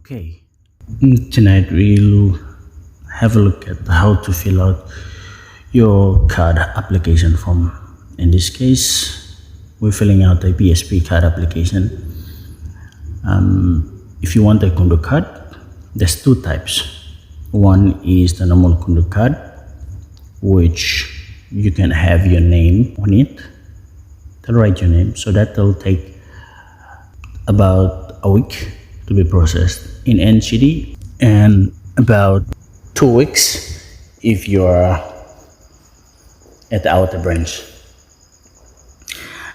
Okay, tonight we'll have a look at how to fill out your card application form. In this case, we're filling out a BSP card application. If you want a Kundu card, there's two types. One is the normal Kundu card, which you can have your name on it. They'll write your name, so that will take about a week to be processed in NCD and about 2 weeks if you are at the outer branch.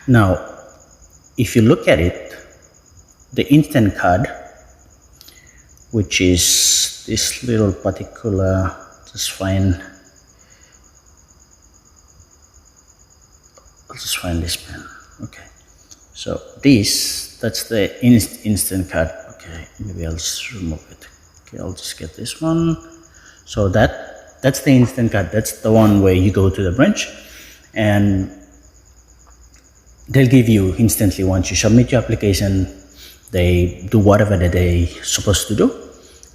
Now, if you look at it, the instant card, which is this little particular, I'll just find this pen. Okay, so that's the instant card. Okay, maybe I'll just remove it. Okay, I'll just get this one. So that's the instant card. That's the one where you go to the branch and they'll give you instantly. Once you submit your application, they do whatever that they're supposed to do,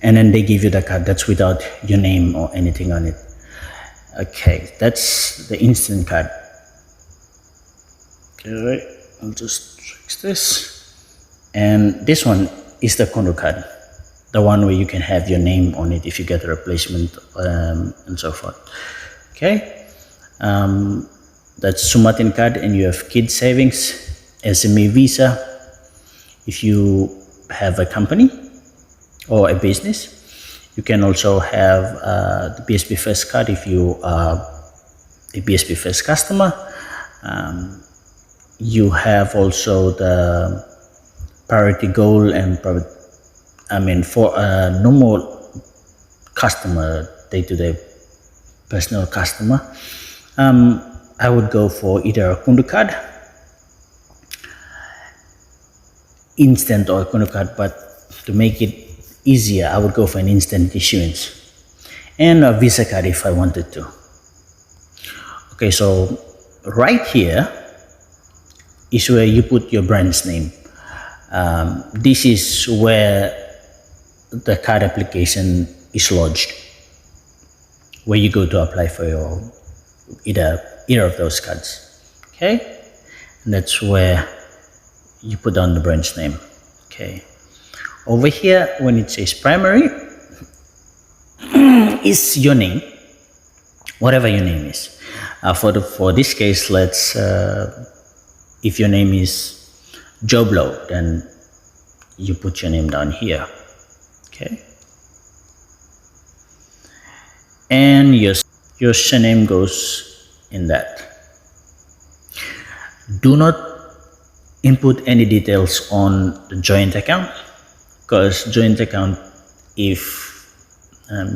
and then they give you the card. That's without your name or anything on it. Okay, that's the instant card. Okay, I'll just fix this. And this one is the Kundu card, the one where you can have your name on it if you get a replacement and so forth. Okay, that's Sumatin card, and you have kid savings, SME visa. If you have a company or a business, you can also have the BSP First card if you are a BSP First customer. You have also the priority goal and for a normal customer, day-to-day personal customer, I would go for either a Kundu card, instant or a Kundu card, but to make it easier, I would go for an instant issuance, and a Visa card if I wanted to. Okay, so right here is where you put your brand's name. This is where the card application is lodged, where you go to apply for your either of those cards. Okay, and that's where you put down the brand's name. Okay, over here when it says primary is your name, whatever your name is. For this case, let's if your name is Joe Blow, then you put your name down here. Okay, and your surname goes in that. Do not input any details on the joint account, because joint account, if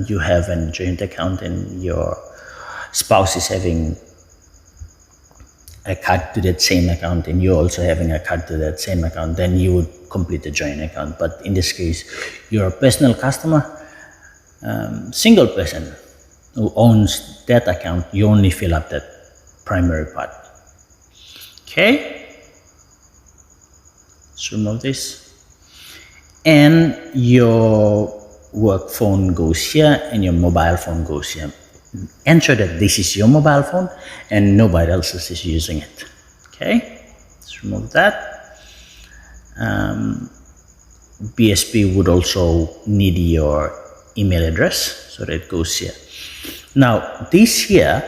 you have a joint account and your spouse is having a card to that same account and you're also having a card to that same account, then you would complete the joint account. But in this case, you're a personal customer, single person who owns that account, you only fill up that primary part. Okay, let's remove this. And your work phone goes here and your mobile phone goes here. Ensure that this is your mobile phone and nobody else is using it. Okay, let's remove that. BSP would also need your email address, so that it goes here. Now, this here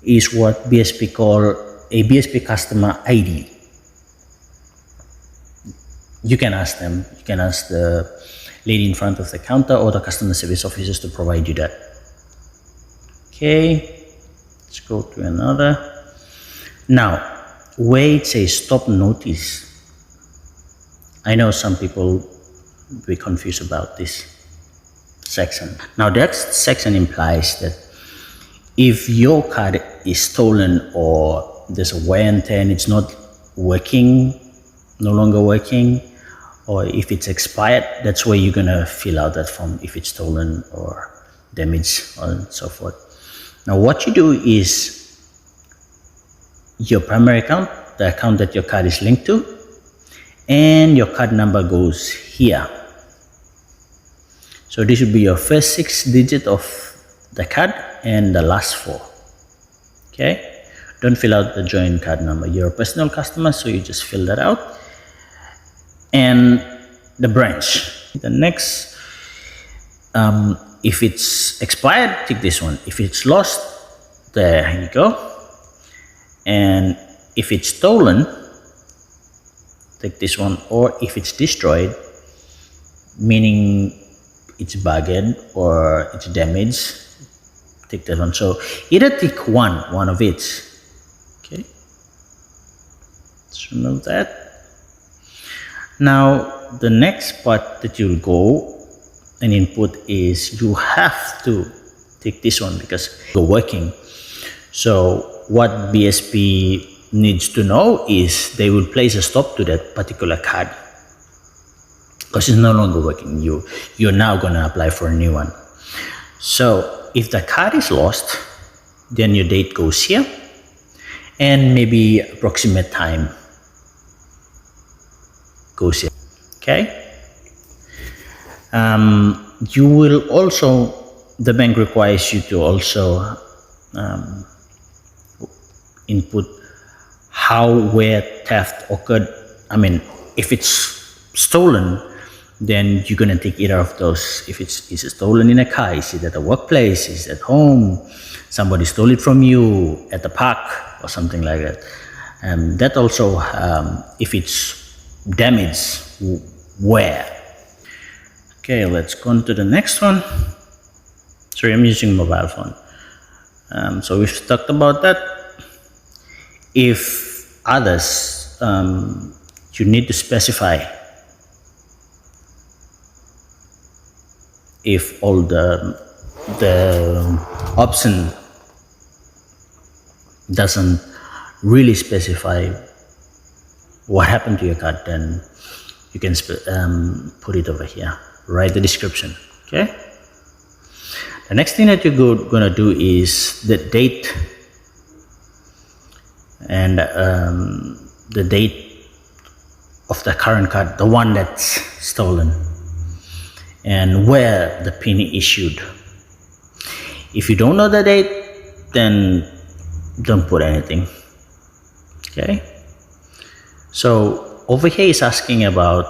is what BSP call a BSP customer ID. You can ask them, you can ask the lady in front of the counter or the customer service officers to provide you that. Okay, let's go to another. Now, where it says stop notice, I know some people will be confused about this section. Now, that section implies that if your card is stolen or there's a wear and tear and it's not working, no longer working, or if it's expired, that's where you're gonna fill out that form if it's stolen or damaged and so forth. Now, what you do is your primary account, the account that your card is linked to, and your card number goes here. So this should be your first 6 digit of the card and the last 4. Okay, don't fill out the joint card number. You're a personal customer, so you just fill that out. And the branch. The next, if it's expired, take this one. If it's lost, there you go. And if it's stolen, take this one. Or if it's destroyed, meaning it's bugged or it's damaged, take that one. So either take one of it. Okay, let's remove that. Now the next part that you'll go and input is you have to take this one because you're working. So what BSP needs to know is they will place a stop to that particular card because it's no longer working. You're now going to apply for a new one. So if the card is lost, then your date goes here and maybe approximate time goes here. Okay. You will also, the bank requires you to also input where theft occurred. I mean, if it's stolen, then you're gonna take either of those. If is it stolen in a car, is it at a workplace, is it at home, somebody stole it from you at the park or something like that. That also, if it's damaged, where. Okay, let's go on to the next one. Sorry, I'm using mobile phone. So we've talked about that. If others, you need to specify if all the option doesn't really specify what happened to your card, then you can put it over here. Write the description. Okay. The next thing that you're gonna do is the date and the date of the current card, the one that's stolen, and where the PIN issued. If you don't know the date, then don't put anything. Okay. So over here is asking about,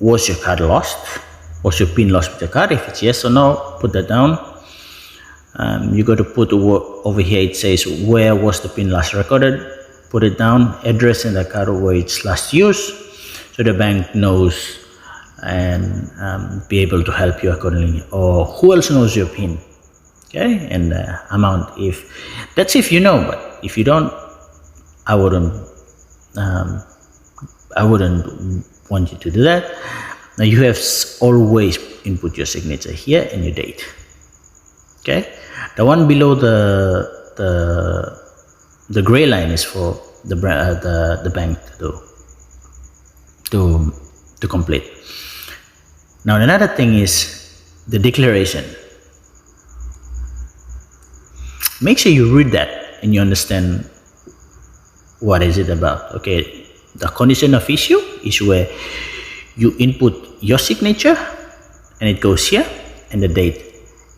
was your card lost? Was your PIN lost with the card? If it's yes or no, put that down. You got to put over here, it says where was the PIN last recorded, put it down, address in the card where it's last used, so the bank knows and be able to help you accordingly. Or who else knows your PIN? Okay, and the amount. That's if you know, but if you don't, I wouldn't want you to do that. Now you have always input your signature here and your date. Okay, the one below the gray line is for the bank to complete. Now another thing is the declaration. Make sure you read that and you understand what is it about. Okay, the condition of issue is where you input your signature and it goes here and the date,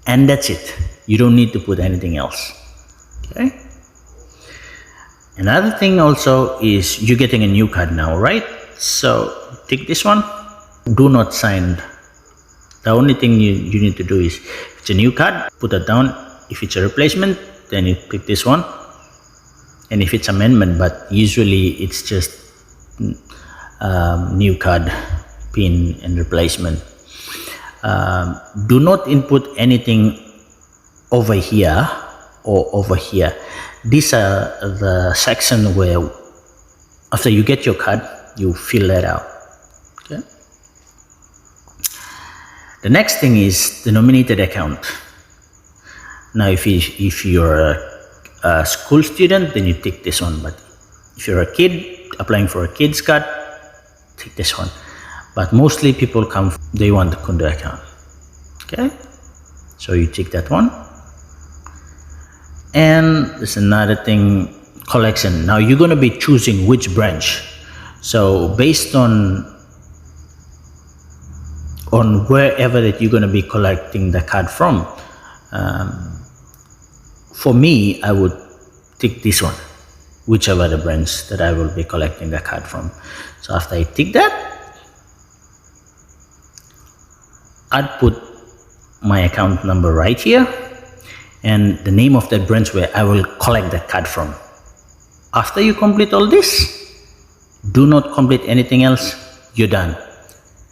and that's it. You don't need to put anything else. Okay. Another thing also is you're getting a new card now, right? So take this one. Do not sign. The only thing you need to do is, if it's a new card, put that down. If it's a replacement, then you pick this one. And if it's amendment, but usually it's just new card, PIN and replacement. Do not input anything over here or over here. These are the section where after you get your card, you fill that out. Okay. The next thing is the nominated account. Now if you're a school student, then you take this one, but if you're a kid applying for a kid's card, take this one. But mostly people they want the Kundu account. Okay, so you take that one. And there's another thing, collection. Now you're going to be choosing which branch. So based on on wherever that you're going to be collecting the card from. For me, I would tick this one, whichever the branch that I will be collecting the card from. So after I tick that, I'd put my account number right here and the name of that branch where I will collect the card from. After you complete all this, do not complete anything else, you're done.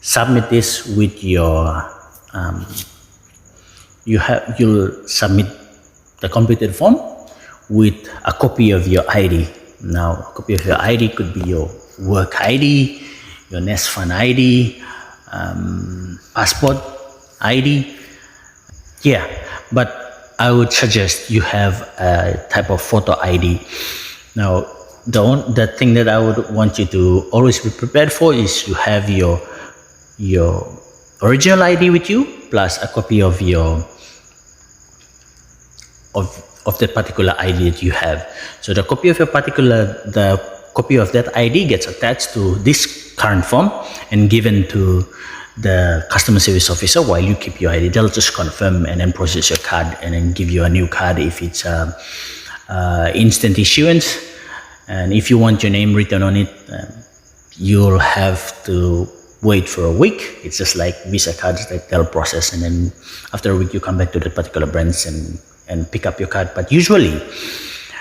Submit this with your you'll submit the completed form with a copy of your ID. Now, a copy of your ID could be your work ID, your Nest Fund ID, passport ID. Yeah, but I would suggest you have a type of photo ID. Now, the thing that I would want you to always be prepared for is you have your original ID with you plus a copy of your of the particular ID that you have. So the copy of that ID gets attached to this current form and given to the customer service officer while you keep your ID. They'll just confirm and then process your card and then give you a new card if it's instant issuance. And if you want your name written on it, you'll have to wait for a week. It's just like Visa cards that they'll process, and then after a week you come back to the particular branch and pick up your card. But usually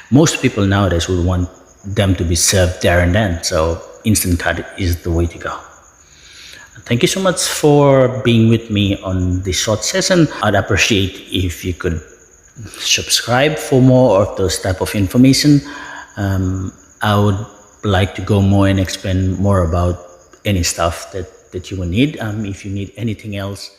most people nowadays would want them to be served there and then, so instant card is the way to go. Thank you so much for being with me on this short session. I'd appreciate if you could subscribe for more of those type of information. I would like to go more and explain more about any stuff that you will need. If you need anything else,